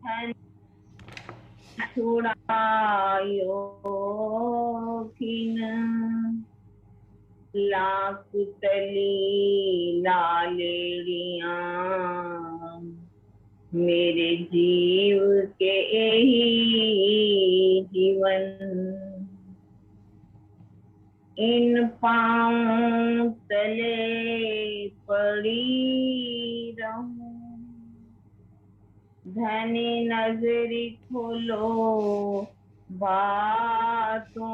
धन छुड़ायो खिन लाख तली लालेड़िया मेरे जीव के यही जीवन इन पांव तले पड़ी रहूं धनी नजरी खोलो बातों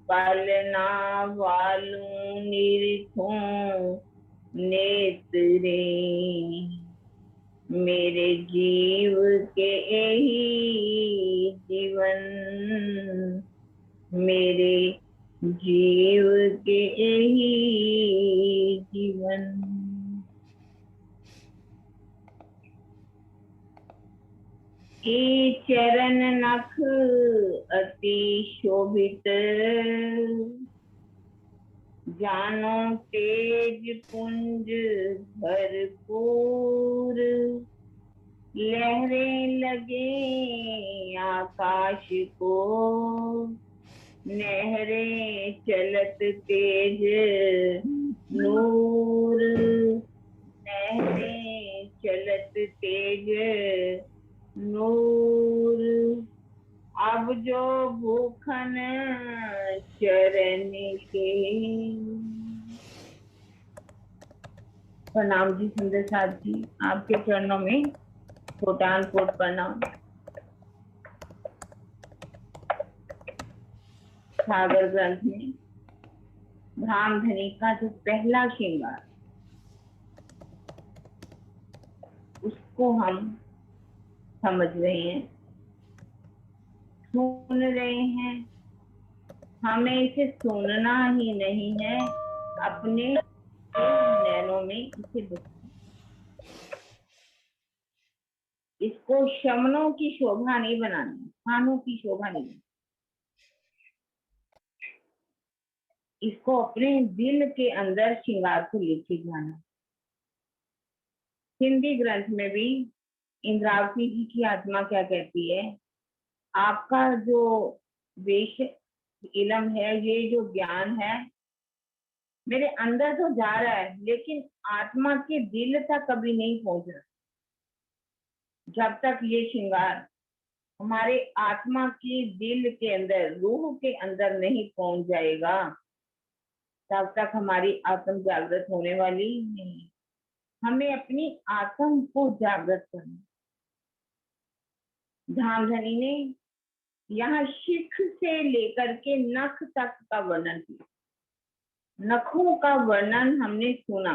पलना वालू निरखूं नेत्रे मेरे जीव के यही जीवन मेरे जीव के यही जीवन। ये चरण नख अति शोभित जानो तेज पुंज भरपूर लहरें लगे आकाश को नहरें चलत तेज नूर नहरें चलत तेज नूर अब जो भूखन चरण के। प्रणाम जी सुंदर साथ जी, आपके चरणों में कोटान कोट प्रणाम। सागर ग्रंथ में ब्राह्मधनी का जो पहला श्रृंगार उसको हम समझ रहे हैं, सुन रहे हैं। हमें इसे सुनना ही नहीं है, अपने नैनों में इसे इसको शमनों की शोभा नहीं बनानी, खानों की शोभा नहीं, इसको अपने दिल के अंदर श्रृंगार को लेके जाना। हिंदी ग्रंथ में भी इंद्रावती जी की आत्मा क्या कहती है, आपका जो वेश इलम है, ये जो ज्ञान है मेरे अंदर तो जा रहा है लेकिन आत्मा के दिल तक कभी नहीं पहुंच रहा। जब तक ये श्रृंगार हमारे आत्मा के दिल के अंदर रूह के अंदर नहीं पहुंच जाएगा तब तक हमारी आत्म जागृत होने वाली नहीं। हमें अपनी आत्म को जागृत करना। धामधनी ने यहाँ शिख से लेकर के नख तक का वर्णन किया। नखों का वर्णन हमने सुना,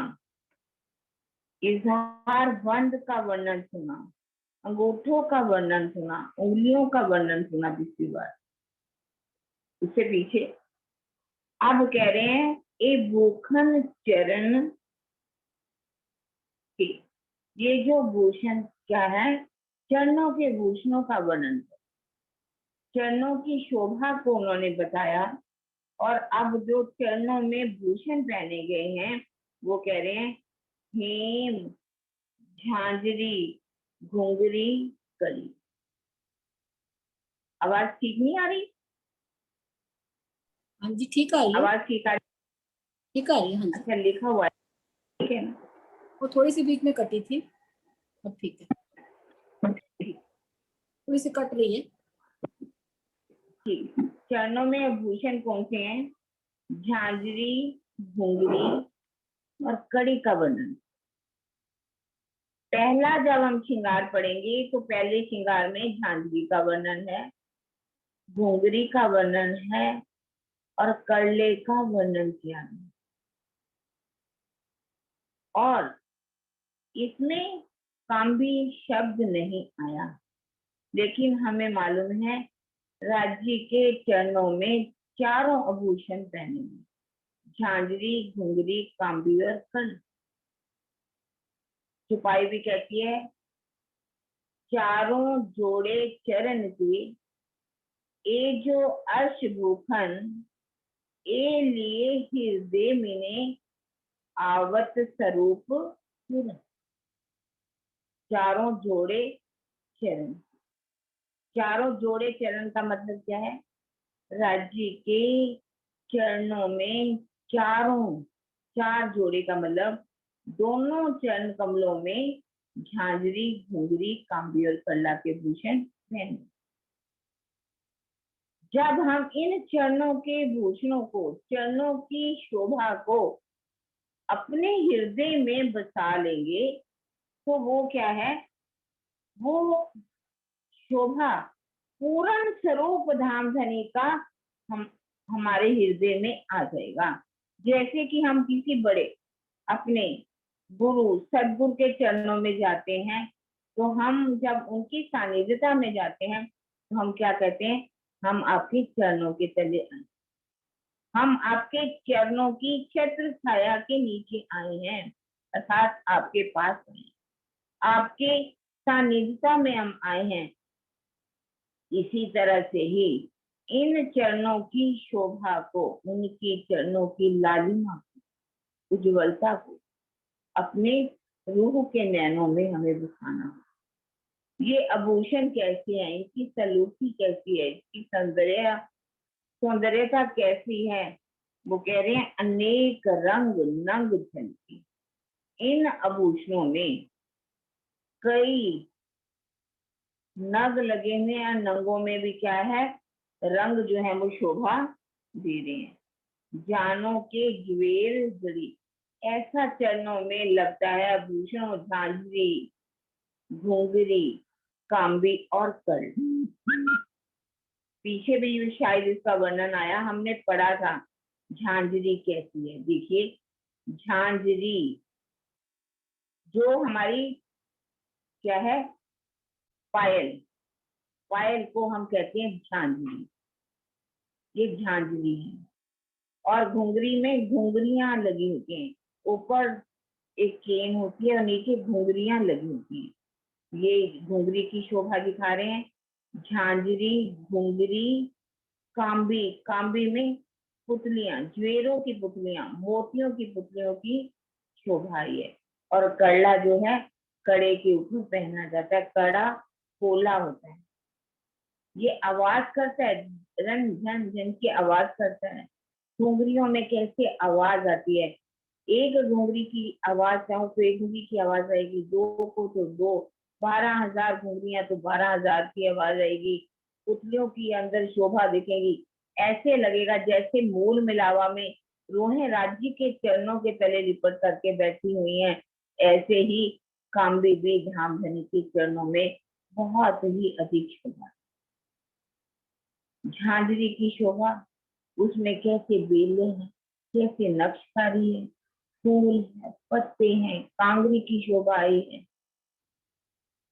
इजहार बंद का वर्णन सुना, अंगूठों का वर्णन सुना, उंगलियों का वर्णन सुना पिछली बार। उससे पीछे अब कह रहे हैं ए भूखन चरण के, ये जो भूषण क्या है, चरणों के भूषणों का वर्णन, चरणों की शोभा को उन्होंने बताया। और अब जो चरणों में भूषण पहने गए हैं वो कह रहे हैं हेम झांझरी घुंघरी कली। आवाज ठीक नहीं आ रही? हाँ जी ठीक आ रही है। आवाज ठीक आ रही? ठीक आ रही है। हाँ जी। अच्छा लिखा हुआ है, ठीक है ना? वो थोड़ी सी बीच में कटी थी, अब ठीक है, थोड़ी सी कट रही है। ठीक। चरणों में भूषण कौन से हैं? झांझरी घुंघरी और कड़ी का वर्णन। पहला जब हम श्रृंगार पढ़ेंगे तो पहले श्रृंगार में झांझरी का वर्णन है, घुंघरी का वर्णन है और कड़ले का वर्णन किया है। और इसमें काम्बी शब्द नहीं आया, लेकिन हमें मालूम है राज्य के चरणों में चारों आभूषण पहने हैं, झांझरी घुंघरी काम्बी और कड़। छुपाई भी कहती है चारों जोड़े चरण के ए जो अर्श भूखन ए लिए हृदय मिने आवत स्वरूप। चारों जोड़े चरण। चारों जोड़े चरण का मतलब क्या है? राज्य के चरणों में चारों, चार जोड़े का मतलब दोनों चरण कमलों में झांझरी, घुंघरी, कांबी और करला के भूषण पहने। जब हम इन चरणों के भूषणों को, चरणों की शोभा को अपने हृदय में बसा लेंगे तो वो क्या है? वो शोभा पूर्ण स्वरूप धामधनी का हमारे हृदय में आ जाएगा। जैसे कि हम किसी बड़े अपने गुरु सदगुरु के चरणों में जाते हैं, तो हम जब उनकी सानिध्यता में जाते हैं तो हम क्या कहते हैं? हम आपके चरणों के तले आए, हम आपके चरणों की छत्र छाया के नीचे आए हैं, अर्थात आपके पास आए, आपके सानिध्यता में हम आए हैं। इसी तरह से ही इन चरणों की शोभा को, उनकी चरणों की लालिमा, उज्ज्वलता को अपने रूह के नैनों में हमें बसाना। ये आभूषण कैसे है, इनकी सलूकी कैसी है, इसकी सौंदर्यता कैसी है? वो कह रहे हैं अनेक रंग नंग झलकी। इन आभूषणों में कई नग लगे हुए हैं, नंगों में भी क्या है? रंग जो है वो शोभा दे रहे हैं। जानों के ज्वेल जड़ी, ऐसा चरणों में लगता है आभूषण, झांझरी, घुंघरी, कांबी और कल। पीछे भी शायद इसका वर्णन आया, हमने पढ़ा था झांझरी कैसी है। देखिए झांझरी जो हमारी क्या है? पायल, पायल को हम कहते हैं झांझरी, ये झांझरी है। और घुंघरी में घुंघरियां लगी होती हैं, ऊपर एक चेन होती है और नीचे घुंघरियां लगी होती हैं, ये घुंघरी की शोभा दिखा रहे हैं। झांझरी, घुंघरी, कांबी, कांबी में पुतलियां, ज्वेरों की पुतलियां, मोतियों की पुतलियों की शोभा है। और कड़ा जो है कड़े के ऊपर पहना जाता है, कड़ा पोला होता है, ये आवाज करता है, रन झन झन की आवाज करता है। घुंघरियों में कैसे आवाज आती है? एक घुंघरी की आवाज चाहो तो एक घुंघरी की आवाज आएगी, दो को तो दो, 12,000 घुंघरियां तो 12,000 की आवाज आएगी। पुतलियों की अंदर शोभा दिखेगी, ऐसे लगेगा जैसे मूल मिलावा में रूहें राज्य के चरणों के तले लिपट करके बैठी हुई हैं। ऐसे ही काम्बी भी धामधनी के चरणों में बहुत ही अधिक शोभा। झांझरी की शोभा, उसमें कैसे बेले हैं, कैसे नक्शकारी है, फूल है, पत्ते हैं, कांगरी की शोभा आई है।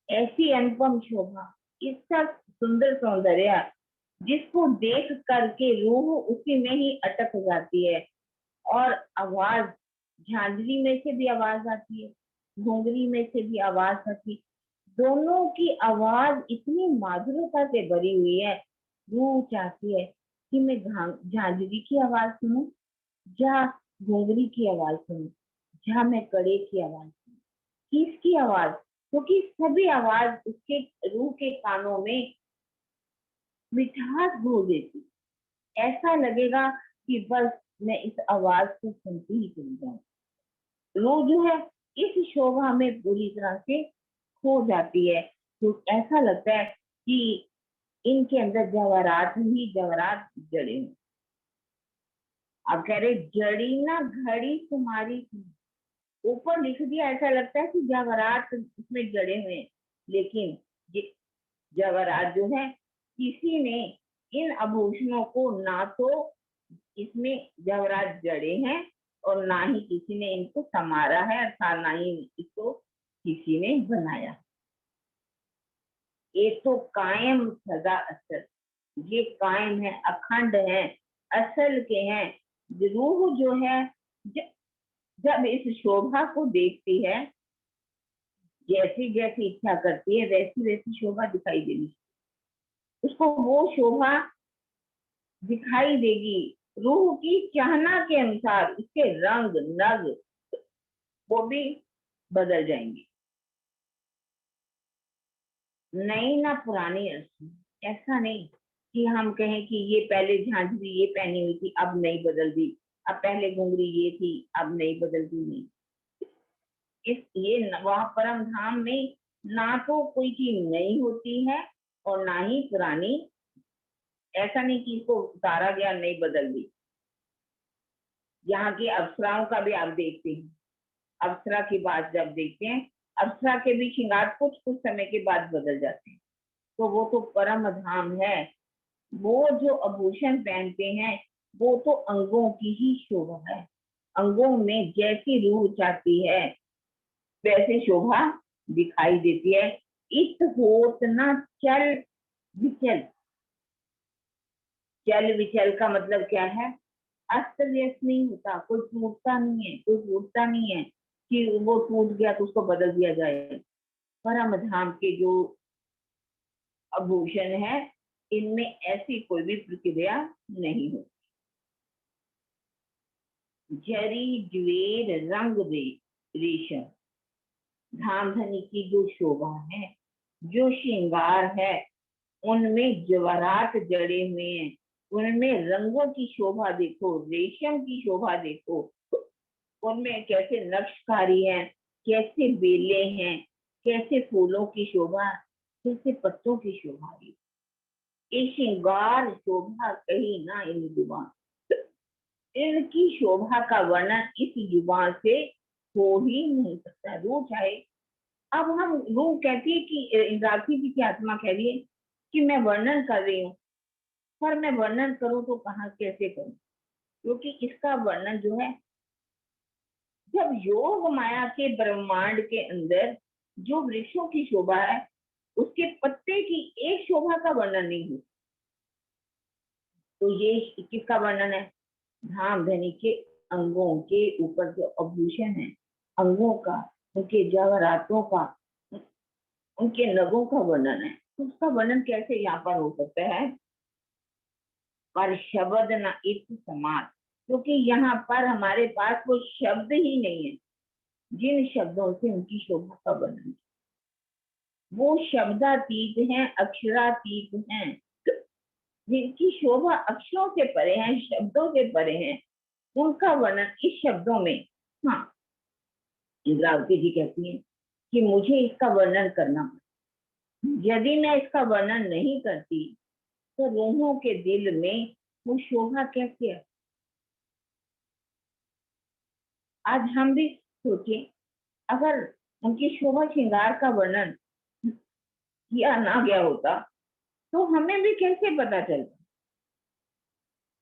ऐसी अनुपम शोभा, इसका सुंदर सौंदर्य जिसको देख करके रूह उसी में ही अटक जाती है। और आवाज, झांझरी में से भी आवाज आती है, घुंघरी में से भी आवाज आती है, दोनों की आवाज इतनी माधुर्यता से भरी हुई है। रूह चाहती है कि मैं झांझरी की आवाज सुनूं, या घुंघरी की आवाज सुनूं, या मैं कड़े की आवाज सुनूं, किसकी आवाज? क्योंकि सभी आवाज उसके रूह के कानों में मिठास घोल देती। ऐसा लगेगा कि बस मैं इस आवाज को सुनती ही चली जाऊं। रूह जो है इस शोभा में पूरी तरह से खो जाती है, तो ऐसा लगता है कि इनके अंदर जवाहरात ही जवाहरात जड़े हैं। आप कह रहे जड़ी ना घड़ी तुम्हारी थी, ऊपर लिख दिया, ऐसा लगता है कि जवाहरात इसमें जड़े हुए हैं, लेकिन ये जवाहरात जो है किसी ने इन आभूषणों को ना तो इसमें जवाहरात जड़े हैं और ना ही किसी ने इनको संवारा है, अर्थात ना ही इसको किसी ने बनाया। ये तो कायम सदा असल, ये कायम है, अखंड है, असल के हैं। रूह जो है जब इस शोभा को देखती है, जैसी जैसी इच्छा करती है वैसी वैसी शोभा दिखाई देगी, उसको वो शोभा दिखाई देगी। रूह की चाहना के अनुसार इसके रंग नग वो भी बदल जाएंगे। नई ना पुरानी रस्म, ऐसा नहीं कि हम कहें कि ये पहले झांझरी ये पहनी हुई थी अब नहीं बदल दी, अब पहले घुंघरी ये थी अब नहीं बदल दी, नहीं। वहाँ परम धाम में ना तो कोई चीज नई होती है और ना ही पुरानी। ऐसा नहीं कि इसको उतारा गया नहीं बदल दी। यहाँ की अप्सराओं का भी आप देखते हैं, अप्सरा की बात जब देखते हैं, अप्सरा के भी श्रृंगार कुछ कुछ समय के बाद बदल जाते हैं। तो वो तो परम धाम है। वो जो आभूषण पहनते हैं वो तो अंगों की ही शोभा है। अंगों में जैसी रूह चाहती है वैसे शोभा दिखाई देती है। इत होत ना चल विचल। चल विचल का मतलब क्या है? अस्त व्यस्त नहीं होता, कोई टूटता नहीं है, कोई टूटता नहीं है कि वो टूट गया तो उसको बदल दिया जाए। परम धाम के जो आभूषण है इनमें ऐसी कोई भी प्रक्रिया नहीं होती। जरी ज्वेर रंग रेशम, धाम धनी की जो शोभा है, जो श्रृंगार है, उनमें जवाहरात जड़े हुए हैं। उनमें रंगों की शोभा देखो, रेशम की शोभा देखो, उनमें कैसे नक्शकारी है, कैसे बेले हैं, कैसे फूलों की शोभा, कैसे पत्तों की शोभा। ये श्रृंगार शोभा कहीं ना इन जुबान, इनकी शोभा का वर्णन इस जुबान से हो ही नहीं सकता। रूह चाहे, अब हम रूह कहती है कि इंद्रावती जी की आत्मा कह रही है कि मैं वर्णन कर रही हूँ, पर मैं वर्णन करूँ तो कहाँ कैसे करूँ? क्योंकि इसका वर्णन जो है, जब योग माया के ब्रह्मांड के अंदर जो वृक्षों की शोभा है उसके पत्ते की एक शोभा का वर्णन नहीं हो, तो ये किसका वर्णन है? धाम धनी के अंगों के ऊपर जो आभूषण है, अंगों का, उनके जवाहरातों का, उनके नगों का वर्णन है। उसका वर्णन कैसे यहाँ पर हो सकता है? पर शब्द न इत समास, क्योंकि यहाँ पर हमारे पास वो शब्द ही नहीं है जिन शब्दों से उनकी शोभा का वर्णन। वो शब्दातीत हैं, अक्षरातीत हैं, जिनकी शोभा अक्षरों से परे हैं, शब्दों से परे हैं, उनका वर्णन इस शब्दों में। हाँ, इंद्रावती जी कहती हैं कि मुझे इसका वर्णन करना, यदि मैं इसका वर्णन नहीं करती तो रूहों के दिल में वो शोभा कैसे है? आज हम भी सोचे, अगर उनकी शोभा श्रृंगार का वर्णन किया ना गया होता तो हमें भी कैसे पता चलता,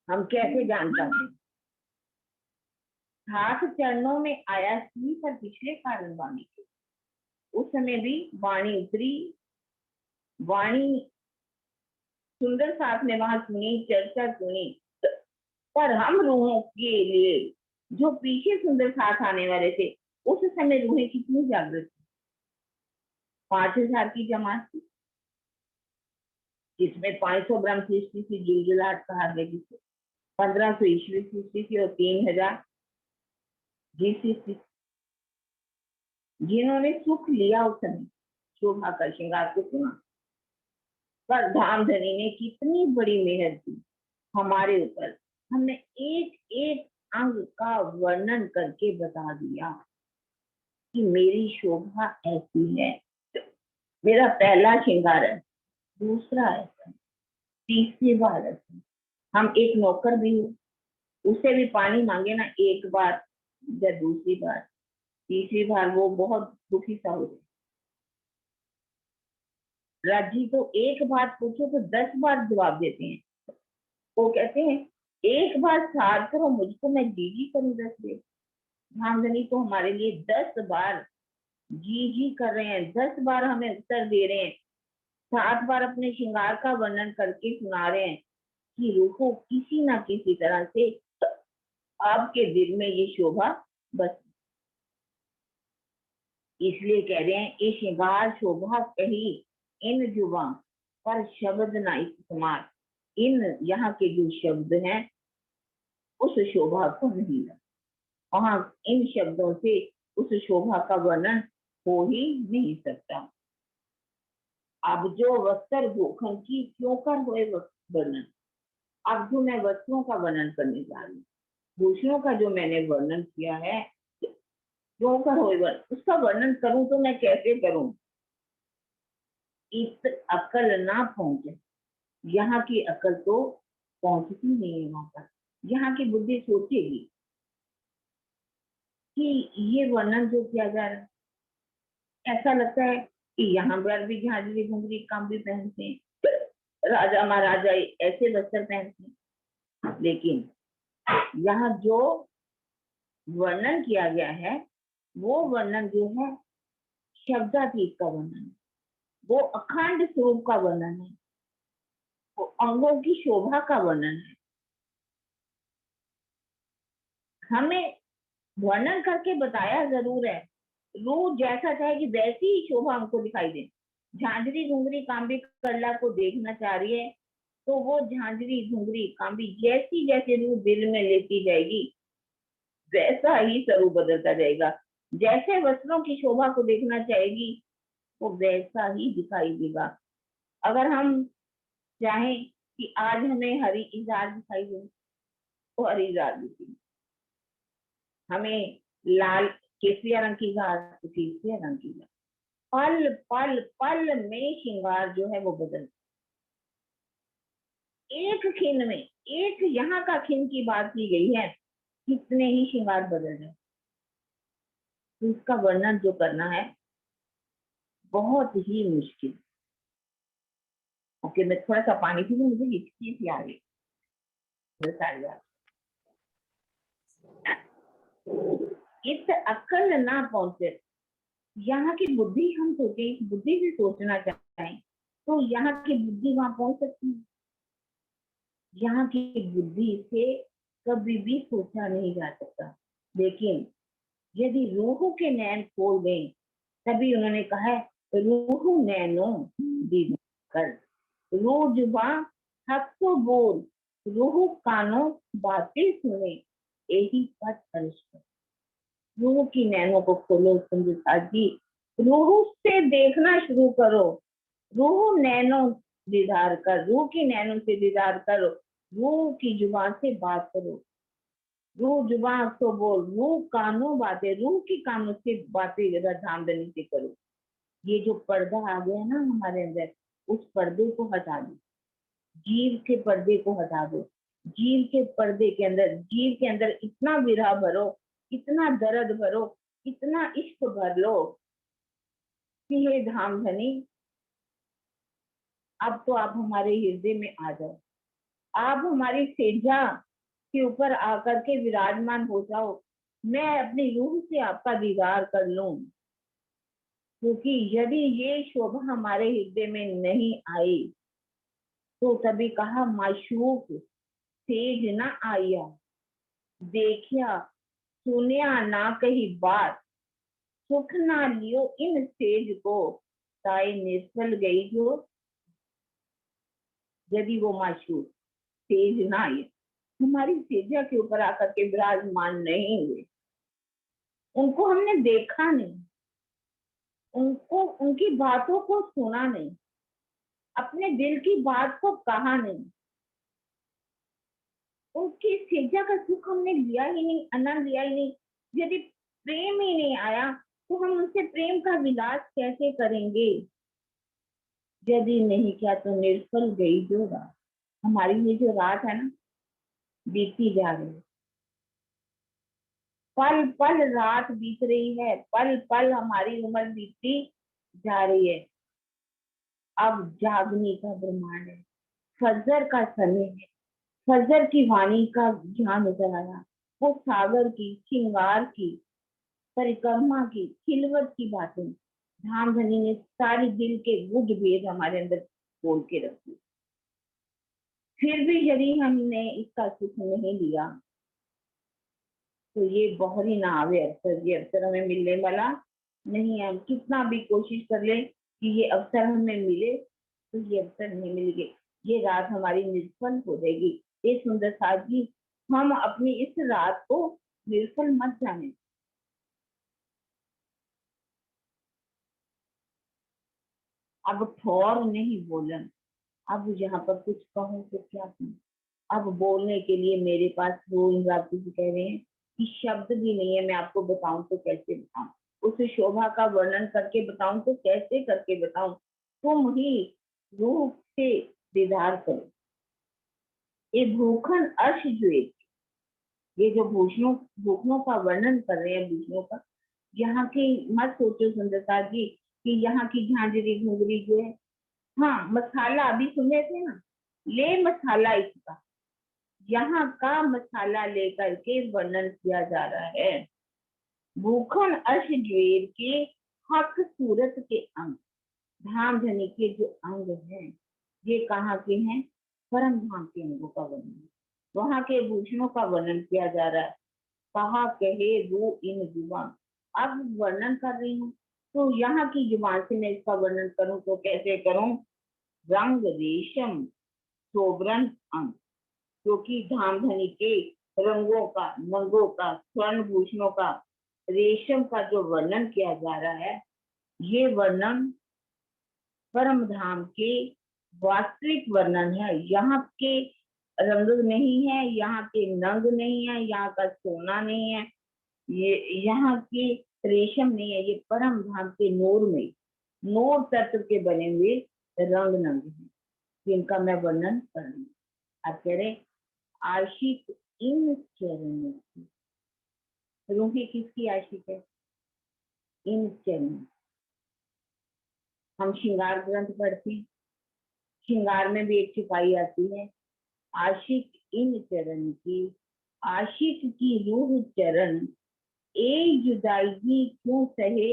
हम कैसे जान पाते? हाथ चरणों में आया सी पर पिछले कारण वाणी के, उस समय भी वाणी उतरी, वाणी सुंदर साथ में वहां सुनी, चर्चा सुनी, पर हम रूहों के लिए जो पीछे सुंदर साथ आने वाले थे उस समय रूहें कितनी जागृत थी। 5,000 की जमात थी जिसमें 500 ब्रह्म सृष्टि थी, जुलजुलाहट कहा गया जिसे, 1500 ईश्वरी सृष्टि थी और 3,000 जी सृष्टि, जिन्होंने सुख लिया उस समय शोभा का श्रृंगार को सुना। पर धाम धनी ने कितनी बड़ी मेहनत की हमारे ऊपर, हमने एक एक अंग का वर्णन करके बता दिया कि मेरी शोभा ऐसी है, मेरा पहला श्रृंगार है, दूसरा ऐसा, तीसरी बार ऐसा। हम एक नौकर भी हो, उसे भी पानी मांगे ना एक बार या दूसरी बार, तीसरी बार वो बहुत दुखी सा हो जाए। राजी तो एक बात पूछो तो 10 बार जवाब देते हैं। वो कहते हैं एक बार साथ करो मुझको, मैं जी जी करूँ 10 बार। धामधनी तो हमारे लिए 10 बार जी जी कर रहे हैं, 10 बार हमें उत्तर दे रहे हैं, 7 बार अपने श्रृंगार का वर्णन करके सुना रहे हैं कि रूहो किसी ना किसी तरह से आपके दिल में ये शोभा बस, इसलिए कह रहे हैं ये श्रृंगार शोभा कही इन जुबा पर शब्द ना इस्तेमाल। इन यहाँ के जो शब्द हैं उस शोभा को नहीं लगा, वहां इन शब्दों से उस शोभा का वर्णन हो ही नहीं सकता। अब जो वस्त्र भूखन की क्यों कर हुए वर्णन, अब जो मैं वस्त्रों का वर्णन करने जा रही हूँ, भूषणों का जो मैंने वर्णन किया है, क्यों कर हुए वर्णन, उसका वर्णन करूं तो मैं कैसे करूं। इस अकल ना पहुंचे, यहाँ की अकल तो पहुंचती नहीं है वहां पर। यहाँ की बुद्धि सोचेगी कि ये वर्णन जो किया जा रहा है, ऐसा लगता है कि यहाँ पर भी झांझरी घुंघरी काम भी पहनते हैं, राजा महाराजा ऐसे वस्त्र पहनते हैं, लेकिन यहाँ जो वर्णन किया गया है वो वर्णन जो है शब्दातीत का वर्णन है, वो अखंड स्वरूप का वर्णन है, वो अंगों की शोभा का वर्णन है। हमें वर्णन करके बताया जरूर है, रूप जैसा चाहेगी वैसी ही शोभा हमको दिखाई दे। झांझरी घुंघरी कांबी करला को देखना चाह रही है तो वो झांझरी घुंघरी कांबी जैसी जैसे रूप दिल में लेती जाएगी वैसा ही स्वरूप बदलता जाएगा। जैसे वस्त्रों की शोभा को देखना चाहेगी वो वैसा ही दिखाई देगा। अगर हम चाहें कि आज हमें हरी इजार दिखाई दे तो हरी इजार दिखेगी, हमें लाल केसरिया रंग की इजार तो केसरिया रंग की इजार। पल पल पल में श्रृंगार जो है वो बदल, एक खिन में, एक यहाँ का खिन की बात की गई है, कितने ही श्रृंगार बदल जाए। तो इसका वर्णन जो करना है बहुत ही मुश्किल। ओके, मैं थोड़ा सा पानी पी लूं, मुझे हिचकी सी आ गई। इस अक्ल ना पहुंचे, यहाँ की बुद्धि हम सोचे, इस बुद्धि से सोचना चाहें तो यहाँ की बुद्धि वहां पहुंच सकती है। यहाँ की बुद्धि से कभी भी सोचा नहीं जा सकता। लेकिन यदि रूह के नैन खोल दें, तभी उन्होंने कहा है रूह नैनो दीद कर, रूह जुबा हक तो बोल, रूह कानों बातें सुने, यही पथ अरिष्ट। रूह की नैनों को खोलो समझा जी, रूह से देखना शुरू करो, रूह नैनो दीदार कर, रूह की नैनों से दीदार करो, रूह की जुबान से बात करो, रूह जुबान तो बोल, रूह कानों बातें, रूह की कानों से बातें धामधनी से करो। ये जो पर्दा आ गया ना हमारे अंदर, उस पर्दे को हटा दो, जीव के पर्दे को हटा दो। जीव के पर्दे के अंदर, जीव के अंदर इतना विरह भरो, इतना दर्द भरो, इतना इश्क भर लो कि हे धामधनी अब तो आप हमारे हृदय में आ जाओ, आप हमारी सेजा के ऊपर आकर के विराजमान हो जाओ, मैं अपनी रूह से आपका दीदार कर लूं। क्योंकि यदि ये शोभा हमारे हृदय में नहीं आई तो तभी कहा माशूक सेज न आया, देखिया सुनिया ना कही बात, सुख ना लियो इन सेज को, ताई निष्फल गई जो। यदि वो माशूक सेज ना आए, हमारी सेजा के ऊपर आकर के विराजमान नहीं हुए, उनको हमने देखा नहीं, उनको उनकी बातों को सुना नहीं, अपने दिल की बात को कहा नहीं, उनकी सेजा का सुख हमने लिया ही नहीं, आनंद लिया ही नहीं। यदि प्रेम ही नहीं आया तो हम उनसे प्रेम का विलास कैसे करेंगे। यदि नहीं किया तो निर्फल गई जो रात। हमारी ये जो रात है ना, बीतती जा रही है, पल पल रात बीत रही है, पल पल हमारी उम्र बीतती जा रही है। अब जागने का ब्रह्मांड है, फजर का समय है, फजर की वाणी का ध्यान नजर आया, वो सागर की, श्रृंगार की, परिक्रमा की, खिलवत की बातें धामधनी ने सारी दिल के गुड भेद हमारे अंदर बोल के रख दी। फिर भी यदि हमने इसका सुख नहीं लिया तो ये बहरी ना आवे अवसर, ये अवसर हमें मिलने वाला नहीं है। हम कितना भी कोशिश कर ले कि ये अवसर हमें मिले तो ये अवसर नहीं मिलेंगे, ये रात हमारी निष्फल हो जाएगी। ये सुंदर साथ जी, हम अपनी इस रात को निर्फल मत जाने। अब ठोर नहीं बोलन। अब यहाँ पर कुछ कहूँ तो क्या कहूँ। अब बोलने के लिए मेरे पास, वो इंद्रावती जी कह रहे हैं कि शब्द भी नहीं है, मैं आपको बताऊं तो कैसे बताऊं, उस शोभा का वर्णन करके बताऊं तो कैसे करके बताऊं। तुम ही रूप से दीदार करो। ये भूखन अर्श जुए, ये जो भूषणों भूखनों का वर्णन कर रहे हैं, भूषणों का, यहाँ की मत सोचो सुंदरता जी कि यहाँ की झांझरी घुंघरी जो है, हाँ मसाला अभी सुने थे ना, ले मसाला इसका, यहाँ का मसाला लेकर के वर्णन किया जा रहा है। भूखन अर्श ज्वेर के हक सूरत के अंग, धाम धनी के जो अंग हैं, ये कहाँ के हैं, परम धाम के अंगों का वर्णन, वहां के भूषणों का वर्णन किया जा रहा है। कहा कहे रू इन जुबान, अब वर्णन कर रही हूँ तो यहाँ की जुबान से मैं इसका वर्णन करूं तो कैसे करूं। रंग रेशम सोबरन अंग, क्योंकि धाम धनी के रंगों का, नंगों का, स्वर्ण भूषणों का, रेशम का जो वर्णन किया जा रहा है, ये वर्णन परम धाम के वास्तविक वर्णन है। यहाँ के रंग नहीं है, यहाँ के नंग नहीं है, यहाँ का सोना नहीं है, ये यहाँ की रेशम नहीं है, ये परम धाम के नूर में, नूर तत्व के बने हुए रंग नंग है, जिनका मैं वर्णन कर रही हूँ। आप कह रहे आशिक इन चरणों की, रूही किसकी आशिक है, इन चरणों। हम श्रृंगार ग्रंथ पढ़ते हैं, श्रृंगार में भी एक सिपाही आती है, आशिक इन चरण की, आशिक की रूह चरण, एक जुदाई क्यों सहे,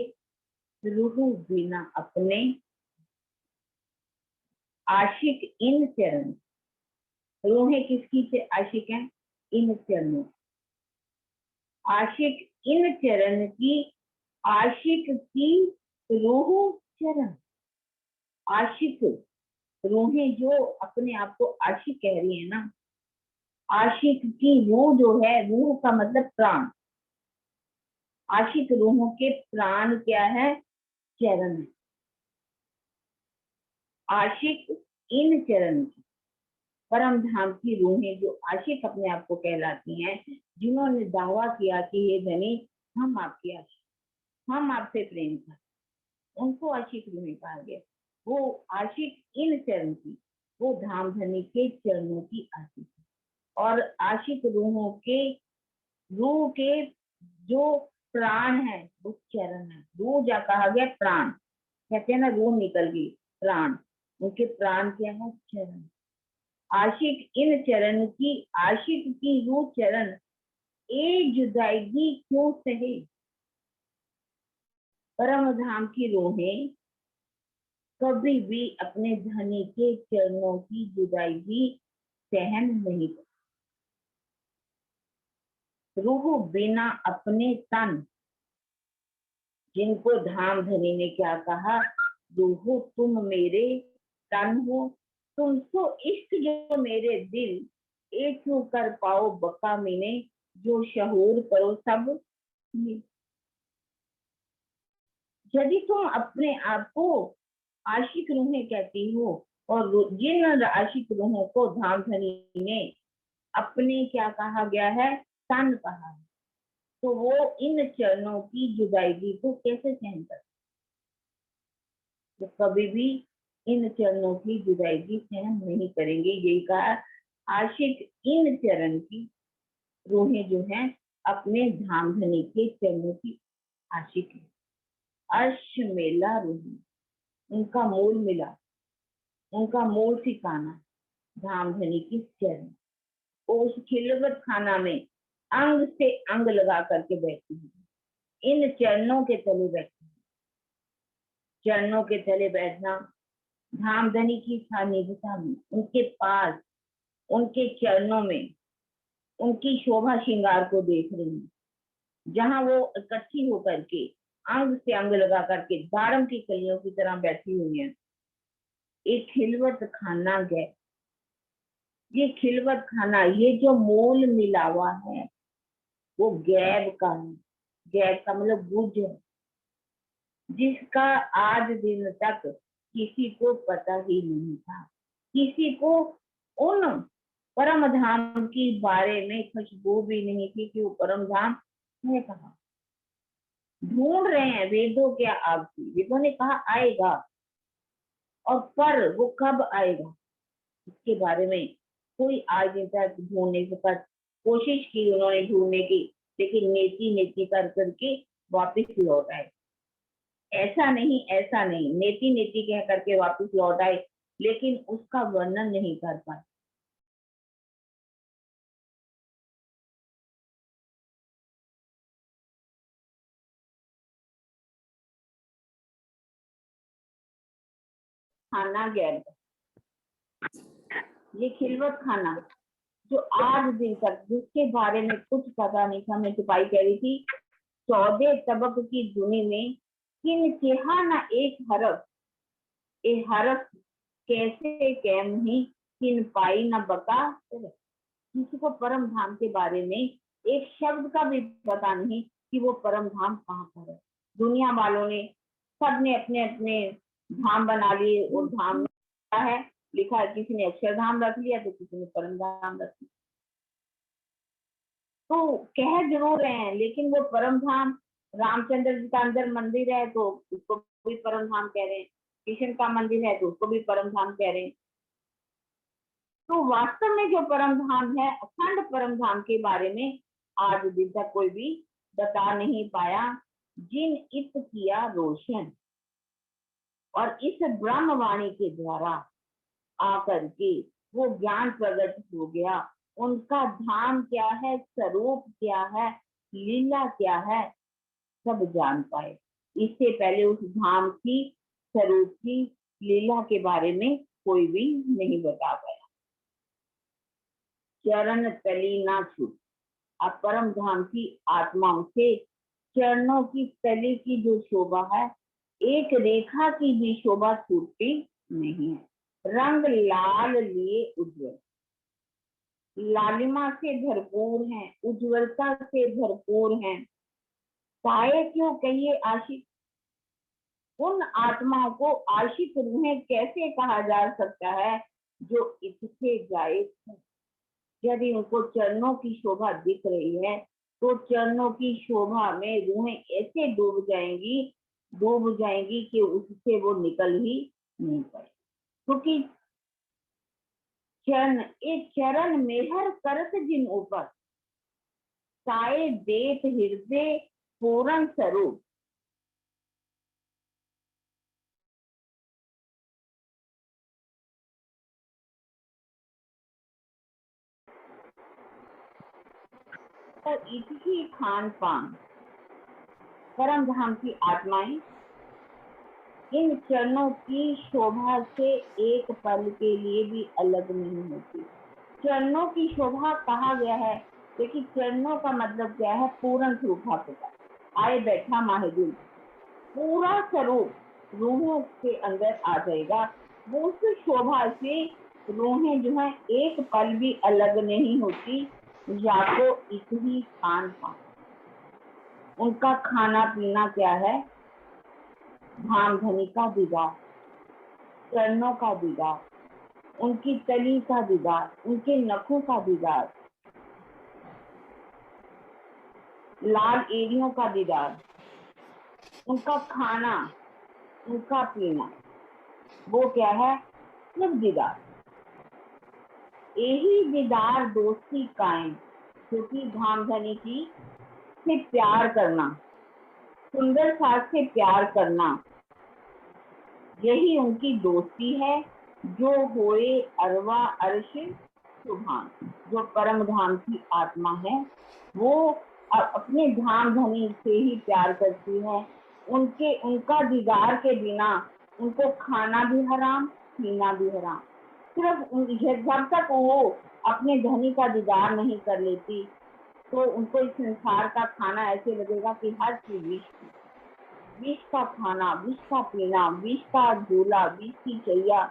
रूह बिना अपने। आशिक इन चरण, रूहें किसकी से आशिक हैं, इन चरणों। आशिक इन चरण की, आशिक की रूह चरण, आशिक रूहें जो अपने आप को आशिक कह रही है ना, आशिक की रूह जो है, रूह का मतलब प्राण, आशिक रूहों के प्राण क्या है, चरण है। आशिक इन चरण की, परम धाम की रूहें जो आशिक अपने आप को कहलाती हैं, जिन्होंने दावा किया कि हे धनी हम आपके आशिक, हम आपसे प्रेम करते, उनको आशिक रूहें कहा गया। वो आशिक इन चरण की, वो धाम धनी के चरणों की आशिक है। और आशिक रूहों के, रूह के जो प्राण है वो चरण है। रूह जा कहा गया प्राण, कहते हैं ना रूह निकल गई, प्राण, उनके प्राण क्या है, चरण। आशिक इन चरण की, आशिक की रूह चरण, ए जुदाई क्यों सहे, परम धाम की रूहें कभी भी अपने धनी के चरणों की जुदाई भी सहन नहीं कर, रूह बिना अपने तन, जिनको धाम धनी ने क्या कहा, रूह तुम मेरे तन हो, तुम सो इश्क जो मेरे दिल, एक क्यों कर पाओ बका मिने, जो शहूर करो सब। यदि तुम अपने आप को आशिक रूहें कहती हो, और जिन आशिक रूहों को धाम धनी ने अपने क्या कहा गया है, तन कहा है, तो वो इन चरणों की जुदाई को कैसे सहन कर, तो कभी भी इन चरणों की जुदाई सहन नहीं करेंगे। यही कहा, आशिक इन चरण की रूहें जो हैं अपने धाम धनी के चरणों की आशिक है। अर्श मेला रूही, उनका मूल मिला, उनका मूल ठिकाना धाम धनी की चरण। उस खिलवत खाना में अंग से अंग लगा करके बैठी है, इन चरणों के तले बैठी, चरणों के तले बैठना, धाम धनी की सानिध्यता में, उनके पास, उनके चरणों में, उनकी शोभा श्रृंगार को देख रही है, जहां वो इकट्ठी होकर के अंग से अंग लगा करके दारम की कलियों की तरह बैठी हुई है। एक खिलवत खाना गए, ये खिलवत खाना, ये जो मोल मिलावा है वो गैब का है। गैब का मतलब गुज है, जिसका आज दिन तक किसी को पता ही नहीं था, किसी को उन परम धाम के बारे में खुशबू भी नहीं थी कि वो परम धाम है कहाँ। ढूंढ रहे हैं वेदों के आगे, वेदों ने कहा आएगा, और पर वो कब आएगा इसके बारे में कोई आज तक ढूंढने की कोशिश की उन्होंने ढूंढने की, लेकिन नेति नेति कर करके वापिस लौट आए। ऐसा नहीं नेति नेति कह करके वापिस लौट आए, लेकिन उसका वर्णन नहीं कर पाए। खाना गैर, ये खिलवत खाना जो आज दिन तक जिसके बारे में कुछ पता नहीं था। मैं सिपाही कह रही थी 14 तबक की दुनी में किन केहा ना एक हरफ, ए हरफ कैसे कैम नहीं, किन पाई न बका। किसी को परम धाम के बारे में एक शब्द का भी पता नहीं कि वो परम धाम कहाँ पर है। दुनिया वालों ने सबने अपने अपने धाम बना लिए, और धाम में क्या है लिखा है, किसी ने अक्षरधाम रख लिया तो किसी ने परम धाम रख लिया। तो कह जरूर रहे हैं, लेकिन वो परम धाम रामचंद्र जी का अंदर मंदिर है तो उसको भी परम धाम कह रहे हैं, कृष्ण का मंदिर है तो उसको भी परम धाम कह रहे हैं। तो वास्तव में जो परम धाम है, अखंड परम धाम के बारे में आज दिन तक कोई भी बता नहीं पाया। जिन इत किया रोशन, और इस ब्रह्मवाणी के द्वारा आकर के वो ज्ञान प्रकट हो गया। उनका धाम क्या है, स्वरूप क्या है, लीला क्या है, सब जान पाए। इससे पहले उस धाम की, स्वरूप की, लीला के बारे में कोई भी नहीं बता पाया। चरण तली ना छूट, अब परम धाम की आत्माओं से चरणों की तली की जो शोभा है, एक रेखा की भी शोभा छूटती नहीं है। रंग लाल लिए उज्जवल, लालिमा से भरपूर हैं, उज्जवलता से भरपूर हैं। साए क्यों कहिए आशिक, उन आत्माओं को आशिक रूहें कैसे कहा जा सकता है जो इससे जायज है। यदि उनको चरणों की शोभा दिख रही है तो चरणों की शोभा में रूहें ऐसे डूब जाएंगी कि उससे वो निकल ही नहीं पाए। क्योंकि चरण, एक चरण मेहर करत जिन ऊपर, साए देत हृदय पूर्ण स्वरूप। इतनी खान पान परम धाम की आत्माएं इन चरणों की शोभा से एक पल के लिए भी अलग नहीं होती। चरणों की शोभा कहा गया है, लेकिन चरणों का मतलब क्या है, पूर्ण स्वरूप का आए बैठा माहिदुल, पूरा स्वरूप रूहों के अंदर आ जाएगा। वो उस शोभा से रूहें जो है एक पल भी अलग नहीं होती। या तो इतनी खान पान, उनका खाना पीना क्या है, धाम धनी का दीदार, चरणों का दीदार, उनकी तली का दीदार, उनके नखों का दीदार, लाल एड़ियों का दीदार, उनका खाना, उनका पीना, वो क्या है, सिर्फ दीदार। यही दीदार दोस्ती कायम, क्योंकि धाम धनी की से प्यार करना, सुंदर साथ से प्यार करना, यही उनकी दोस्ती है। जो होए अरवा अर्श सुभान, जो परम धाम की आत्मा है वो अपने धाम धनी से ही प्यार करती है। उनका दीदार के बिना उनको खाना भी हराम, पीना भी हराम। सिर्फ जब तक वो अपने धनी का दीदार नहीं कर लेती तो उनको इस संसार का खाना ऐसे लगेगा कि हर चीज विष का खाना, विष का पीना, विष का झूला, विष की चैया,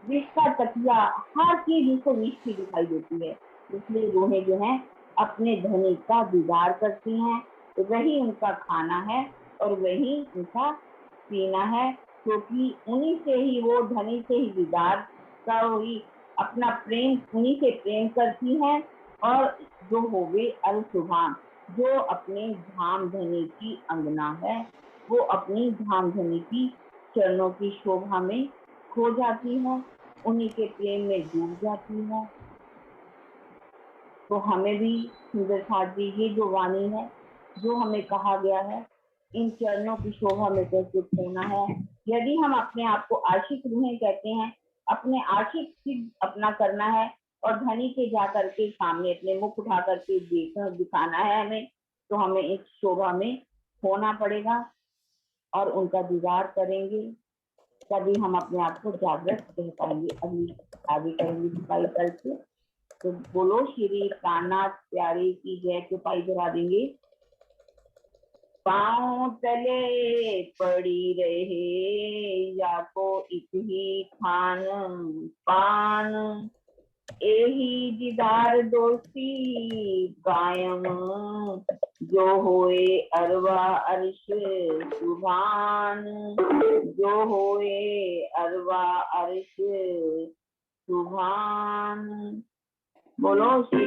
विष का तकिया, हर चीज उसको विष की दिखाई देती है। इसलिए रूहें जो है अपने धनी का दीदार करती हैं, तो वही उनका खाना है और वही उनका पीना है। क्योंकि उन्हीं से ही वो धनी से ही दीदार का हुई, अपना प्रेम उन्हीं से प्रेम करती है। और जो होवे अलसुभान, जो अपने धाम धनी की अंगना है, वो अपनी धाम धनी की चरणों की शोभा में खो जाती है, उन्हीं के प्रेम में डूब जाती है। तो हमें भी सुंदर साथ जी ये जो वाणी है, जो हमें कहा गया है, इन चरणों की शोभा में कैसे खोना है। यदि हम अपने आप को आशिक रूहें कहते हैं, अपने आशिक सिद्ध अपना करना है और धनी के जा करके सामने अपने मुख उठा करके दिखाना है हमें, तो हमें इस शोभा में खोना पड़ेगा और उनका दीदार करेंगे, तभी हम अपने आप को जागृत कह पाएंगे। अभी आगे करेंगे सिपाही कल से। तो बोलो श्री प्राणनाथ प्यारे की जय। चौपाई करा देंगे। पाँव तले पड़ी रहे या को एक ही खान पान, एही दीदार दोस्ती कायम, जो होए अरवा अर्श सुभान, जो होए अरवा अर्श सुभान। बोलो श्री